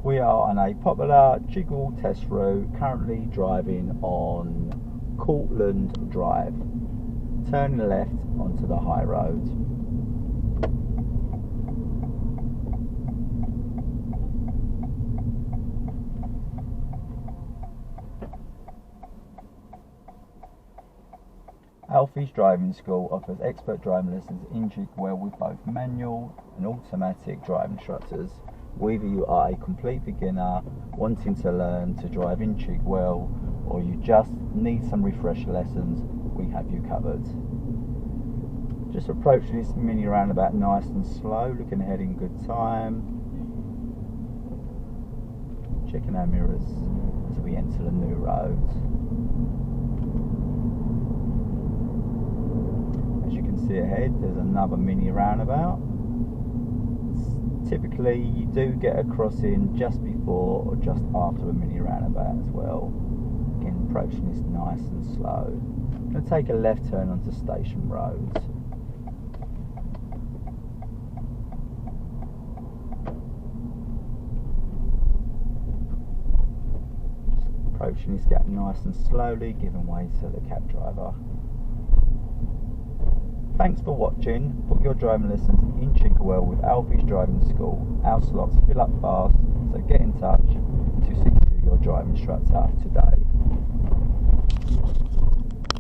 We are on a popular Chigwell test route, currently driving on Cortland Drive, turning left onto the high road. ALFIE'S Driving School offers expert driving lessons in Chigwell with both manual and automatic driving instructors. Whether you are a complete beginner wanting to learn to drive in Chigwell or you just need some refresher lessons, we have you covered. Just approaching this mini roundabout nice and slow, looking ahead in good time. Checking our mirrors as we enter the new road. As you can see ahead, there's another mini roundabout. Typically you do get a crossing just before or just after a mini roundabout as well. Again, approaching this nice and slow. I'm going to take a left turn onto Station Road. Just approaching this gap nice and slowly, giving way to the cab driver. Thanks for watching. Book your driving lessons in Chigwell with ALFIE'S Driving School. Our slots fill up fast, so get in touch to secure your driving instructor today.